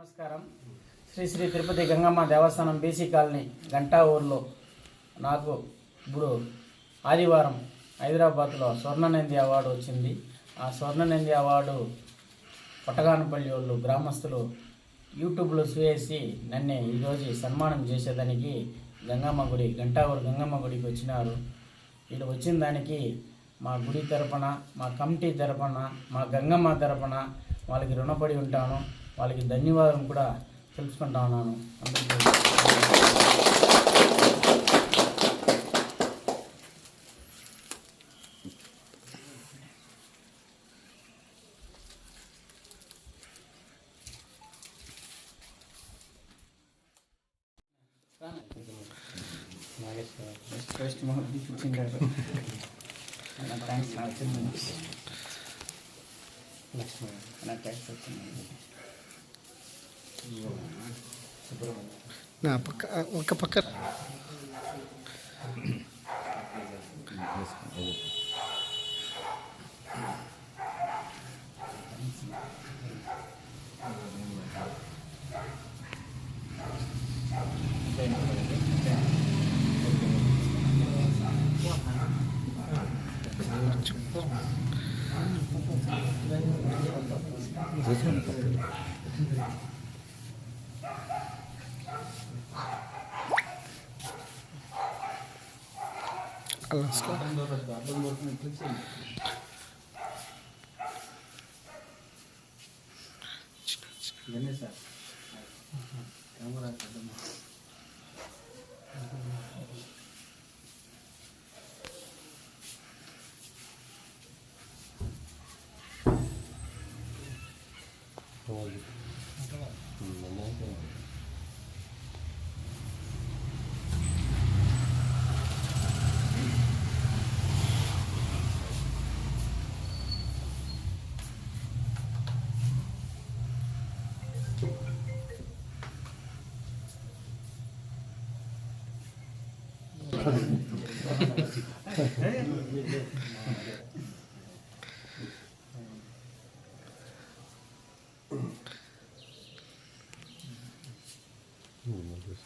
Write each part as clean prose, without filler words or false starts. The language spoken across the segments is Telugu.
నమస్కారం. శ్రీ శ్రీ తిరుపతి గంగమ్మ దేవస్థానం బీసీ కాలనీ గంటా ఊర్లో నాకు ఇప్పుడు ఆదివారం హైదరాబాద్లో స్వర్ణనంది అవార్డు వచ్చింది. ఆ స్వర్ణనంది అవార్డు పట్టగానపల్లి వాళ్ళు గ్రామస్తులు యూట్యూబ్లో చూసి నన్ను ఈరోజు సన్మానం చేసేదానికి గంగమ్మ గుడి గంటా ఊరు గంగమ్మ గుడికి వచ్చినారు. వీళ్ళు వచ్చిన దానికి మా గుడి తరపున, మా కమిటీ తరపున, మా గంగమ్మ తరపున వాళ్ళకి రుణపడి ఉంటాను. వాళ్ళకి ధన్యవాదం కూడా తెలుసుకుంటా ఉన్నాను. నా పక్క ఒక పక్క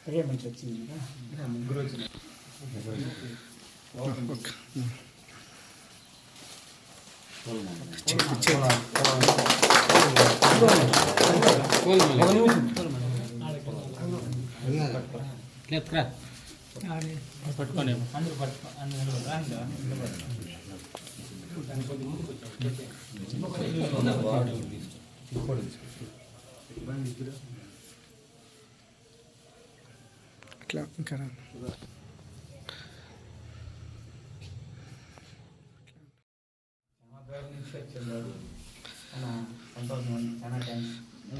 అదే మంచి వచ్చింది ముగ్గురు వచ్చిన పట్టుకోండి అందరూ పట్టుకో ఇట్లా ఇంకా నుంచి వచ్చాడు. సంతోషం, చాలా థ్యాంక్స్.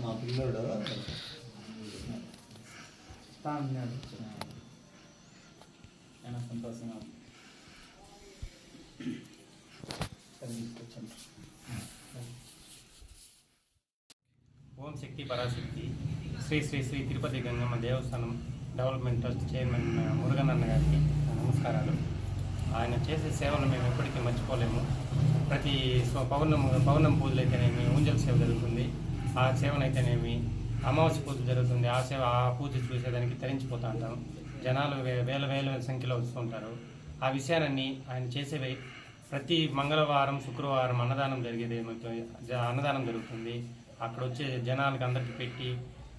మా పిల్లడు చాలా సంతోషంగా తీసుకొచ్చాను. ఓం శక్తి పరాశక్తి శ్రీ శ్రీ శ్రీ తిరుపతి గంగమ్మ దేవస్థానం డెవలప్మెంట్ ట్రస్ట్ చైర్మన్ మురుగన్ అన్న గారికి నమస్కారాలు. ఆయన చేసే సేవలు మేము ఎప్పటికీ మర్చిపోలేము. ప్రతి పౌర్ణమి పూజలు అయితేనేమి, ఊంజల్ సేవ జరుగుతుంది, ఆ సేవనైతేనేమి, అమావాస్య పూజ జరుగుతుంది, ఆ పూజ చూసేదానికి తరించిపోతూ ఉంటాం. జనాలు వేల సంఖ్యలో వస్తుంటారు. ఆ విషయాలన్నీ ఆయన చేసేవి. ప్రతి మంగళవారం, శుక్రవారం అన్నదానం అన్నదానం జరుగుతుంది. అక్కడ వచ్చే జనాలకి అందరికీ పెట్టి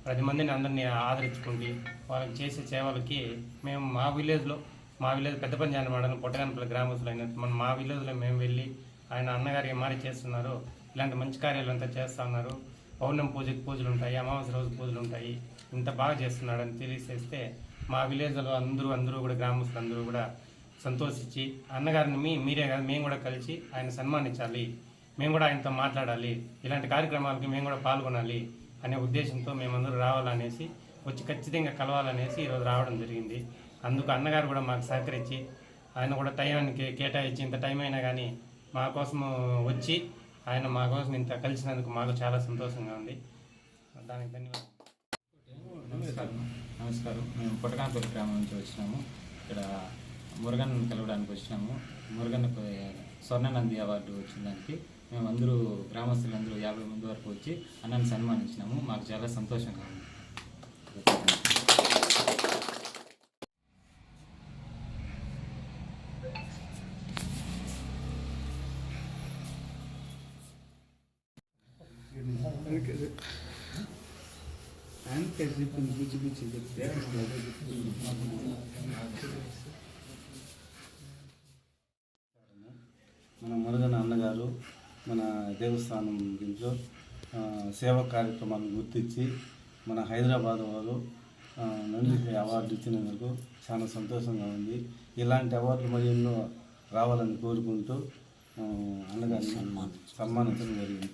10 మందిని అందరినీ ఆదరించుకుంది. వాళ్ళకి చేసే సేవలకి మేము మా విలేజ్ పెద్దపంజాని మండలం పొట్టగానపల్లి గ్రామస్తులు అయిన మా విలేజ్లో మేము వెళ్ళి ఆయన అన్నగారికి మారి చేస్తున్నారు. ఇలాంటి మంచి కార్యాలు అంతా చేస్తూ ఉన్నారు. పౌర్ణమి పూజలు ఉంటాయి, అమావాస్య రోజు పూజలు ఉంటాయి. ఇంత బాగా చేస్తున్నాడని తెలియజేస్తే మా విలేజ్లో అందరూ కూడా గ్రామస్తులు అందరూ కూడా సంతోషించి అన్నగారిని మీరే కాదు మేము కూడా కలిసి ఆయన సన్మానించాలి, మేము కూడా ఆయనతో మాట్లాడాలి, ఇలాంటి కార్యక్రమాలకి మేము కూడా పాల్గొనాలి అనే ఉద్దేశంతో మేమందరూ రావాలనేసి వచ్చి ఖచ్చితంగా కలవాలనేసి ఈరోజు రావడం జరిగింది. అందుకు అన్నగారు కూడా మాకు సహకరించి ఆయన కూడా టైంకి కేటాయించి ఇంత టైం అయినా కానీ మా కోసం వచ్చి ఆయన మా కోసం ఇంత కలిసినందుకు మాకు చాలా సంతోషంగా ఉంది. దానికి ధన్యవాదాలు. నమస్కారం. మేము పొట్టకానపల్లి గ్రామం నుంచి వచ్చినాము. ఇక్కడ మురుగన్ కలవడానికి వచ్చినాము. మురుగన్కు స్వర్ణనంది అవార్డు వచ్చిన దానికి మేమందరూ గ్రామస్తులందరూ 50 మంది వరకు వచ్చి అన్నని సన్మానించినాము. మాకు చాలా సంతోషంగా ఉంది. మన మురుగన్ అన్నగారు మన దేవస్థానం దీంట్లో సేవా కార్యక్రమాలను గుర్తించి మన హైదరాబాద్ వారు నంది అవార్డు ఇచ్చినందుకు చాలా సంతోషంగా ఉంది. ఇలాంటి అవార్డులు మరి ఎన్నో రావాలని కోరుకుంటూ అన్నగారిని సన్మానించడం జరిగింది.